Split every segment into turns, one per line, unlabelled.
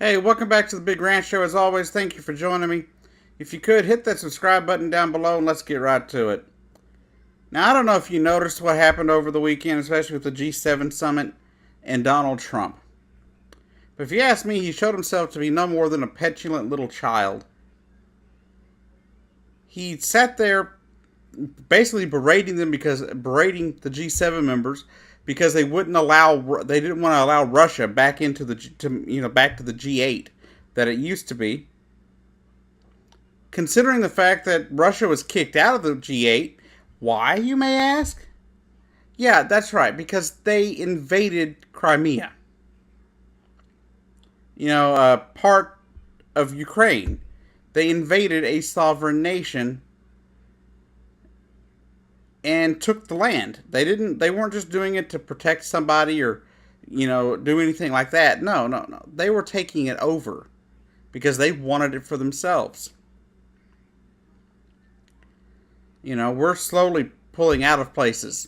Hey, welcome back to the Big Ranch Show. As always, thank you for joining me. If you could, hit that subscribe button down below and let's get right to it. Now, I don't know if you noticed what happened over the weekend, especially with the G-7 summit and Donald Trump. But if you ask me, he showed himself to be no more than a petulant little child. He sat there basically berating the G7 members because they didn't want to allow Russia back into back to the G8 that it used to be. Considering the fact that Russia was kicked out of the G8, why, you may ask? Yeah, that's right, because they invaded Crimea. Part of Ukraine. They invaded a sovereign nation and took the land. They weren't just doing it to protect somebody or, do anything like that. No. They were taking it over because they wanted it for themselves. We're slowly pulling out of places,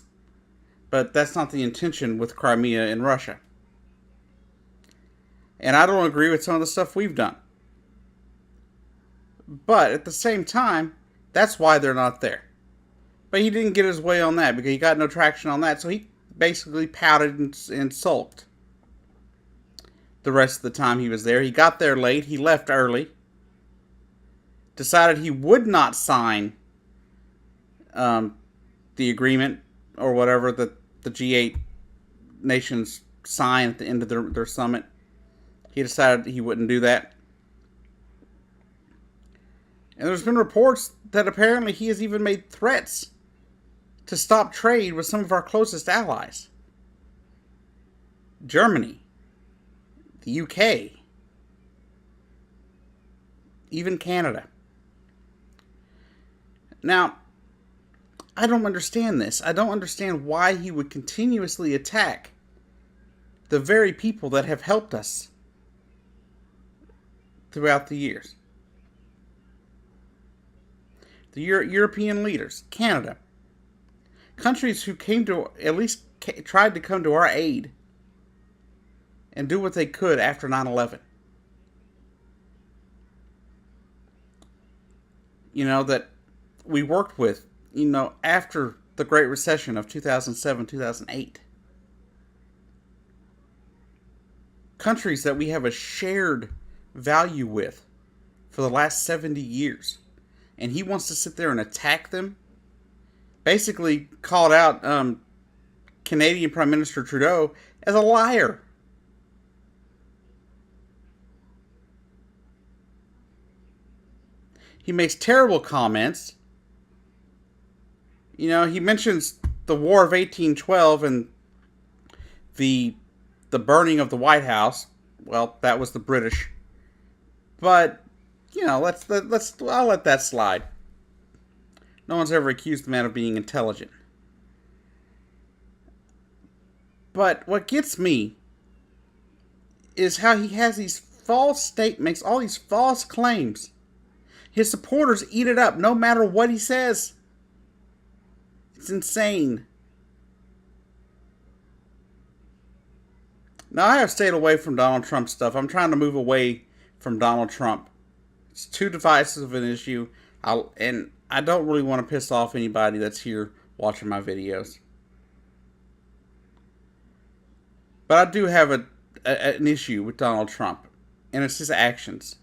but that's not the intention with Crimea and Russia. And I don't agree with some of the stuff we've done. But at the same time, that's why they're not there. But he didn't get his way on that because he got no traction on that, so he basically pouted and sulked the rest of the time he was there. He got there late, he left early, decided he would not sign the agreement or whatever that the G8 nations sign at the end of their summit. He decided he wouldn't do that. And there's been reports that apparently he has even made threats to stop trade with some of our closest allies. Germany, the UK, even Canada. Now, I don't understand this. I don't understand why he would continuously attack the very people that have helped us throughout the years. The European leaders, Canada, countries who tried to come to our aid and do what they could after 9/11. That we worked with, after the Great Recession of 2007, 2008. Countries that we have a shared value with for the last 70 years. And he wants to sit there and attack them. Basically called out Canadian Prime Minister Trudeau as a liar. He makes terrible comments. He mentions the War of 1812 and the burning of the White House. Well, that was the British. But I'll let that slide. No one's ever accused the man of being intelligent. But what gets me is how he has these false statements, all these false claims. His supporters eat it up no matter what he says. It's insane. Now, I have stayed away from Donald Trump stuff. I'm trying to move away from Donald Trump. It's too divisive of an issue, and I don't really want to piss off anybody that's here watching my videos. But I do have an issue with Donald Trump, and it's his actions.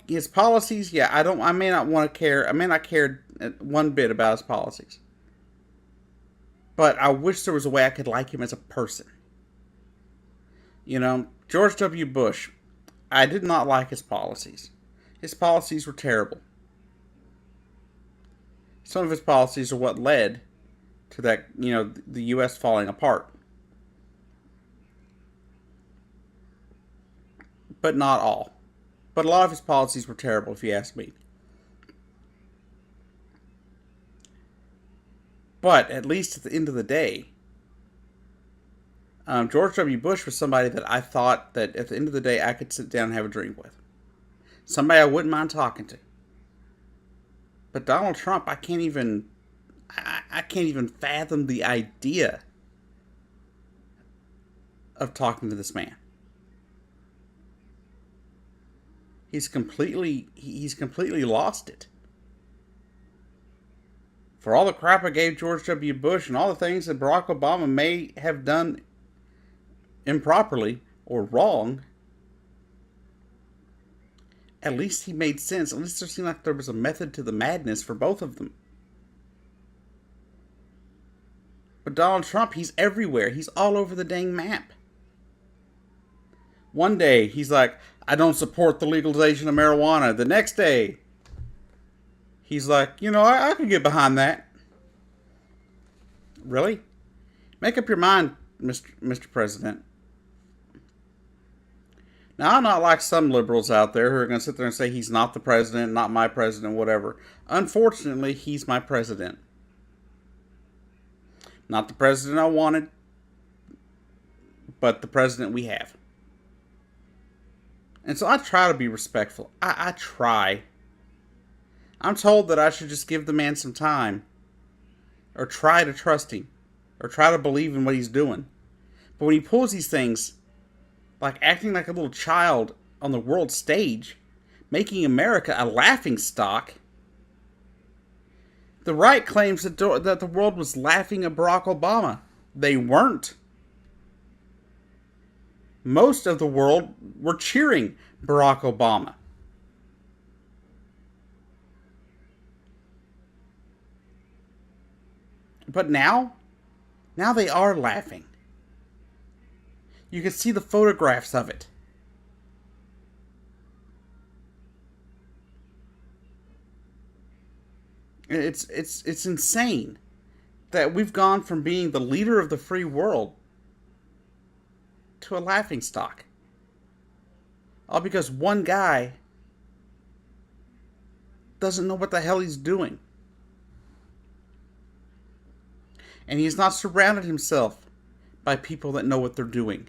His policies, I may not care one bit about his policies. But I wish there was a way I could like him as a person. George W. Bush, I did not like his policies. His policies were terrible. Some of his policies are what led to that, the U.S. falling apart. But not all. But a lot of his policies were terrible, if you ask me. But at least at the end of the day, George W. Bush was somebody that I thought that at the end of the day I could sit down and have a drink with. Somebody I wouldn't mind talking to. But Donald Trump, I can't even fathom the idea of talking to this man. he's completely lost it. For all the crap I gave George W. Bush and all the things that Barack Obama may have done improperly or wrong, at least he made sense. At least there seemed like there was a method to the madness for both of them. But Donald Trump, he's everywhere. He's all over the dang map. One day, he's like, I don't support the legalization of marijuana. The next day, he's like, I could get behind that. Really? Make up your mind, Mr. President. Now, I'm not like some liberals out there who are going to sit there and say he's not the president, not my president, whatever. Unfortunately, he's my president. Not the president I wanted, but the president we have. And so I try to be respectful. I try. I'm told that I should just give the man some time. Or try to trust him. Or try to believe in what he's doing. But when he pulls these things, like acting like a little child on the world stage, making America a laughingstock, the right claims that the world was laughing at Barack Obama. They weren't. Most of the world were cheering Barack Obama. But now they are laughing. You can see the photographs of it. It's insane that we've gone from being the leader of the free world to a laughingstock. All because one guy doesn't know what the hell he's doing. And he's not surrounded himself by people that know what they're doing.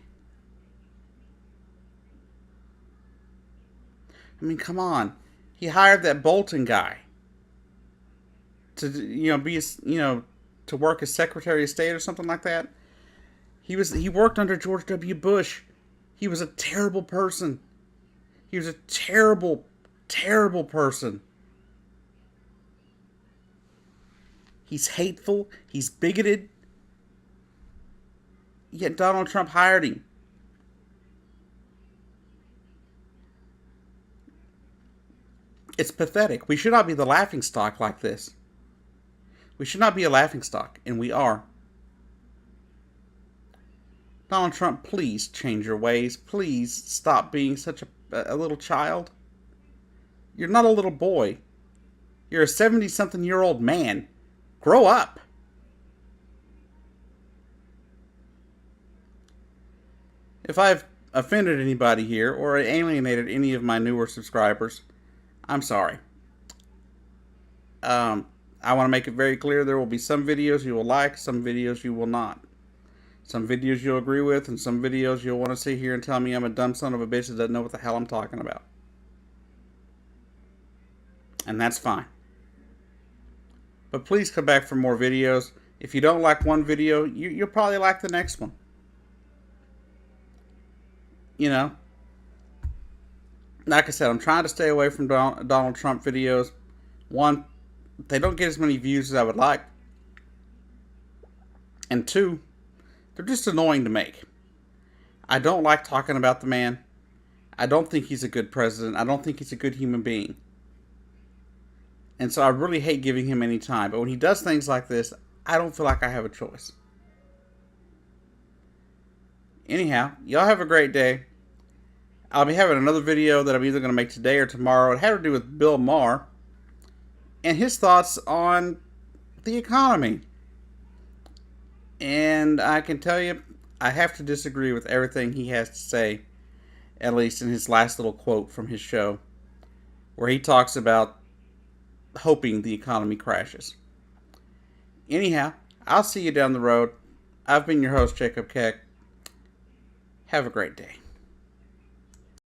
I mean, come on. He hired that Bolton guy to to work as Secretary of State or something like that. He worked under George W. Bush. He was a terrible person. He was a terrible, terrible person. He's hateful. He's bigoted. Yet Donald Trump hired him. It's pathetic. We should not be the laughingstock like this. We should not be a laughingstock, and we are. Donald Trump, please change your ways. Please stop being such a little child. You're not a little boy. You're a 70-something-year-old man. Grow up. If I've offended anybody here or alienated any of my newer subscribers, I'm sorry. I want to make it very clear there will be some videos you will like, some videos you will not. Some videos you'll agree with, and some videos you'll want to sit here and tell me I'm a dumb son of a bitch that doesn't know what the hell I'm talking about. And that's fine. But please come back for more videos. If you don't like one video, you'll probably like the next one. Like I said, I'm trying to stay away from Donald Trump videos. One, they don't get as many views as I would like. And two, they're just annoying to make. I don't like talking about the man. I don't think he's a good president. I don't think he's a good human being. And so I really hate giving him any time. But when he does things like this, I don't feel like I have a choice. Anyhow, y'all have a great day. I'll be having another video that I'm either going to make today or tomorrow. It had to do with Bill Maher and his thoughts on the economy. And I can tell you, I have to disagree with everything he has to say, at least in his last little quote from his show, where he talks about hoping the economy crashes. Anyhow, I'll see you down the road. I've been your host, Jacob Keck. Have a great day.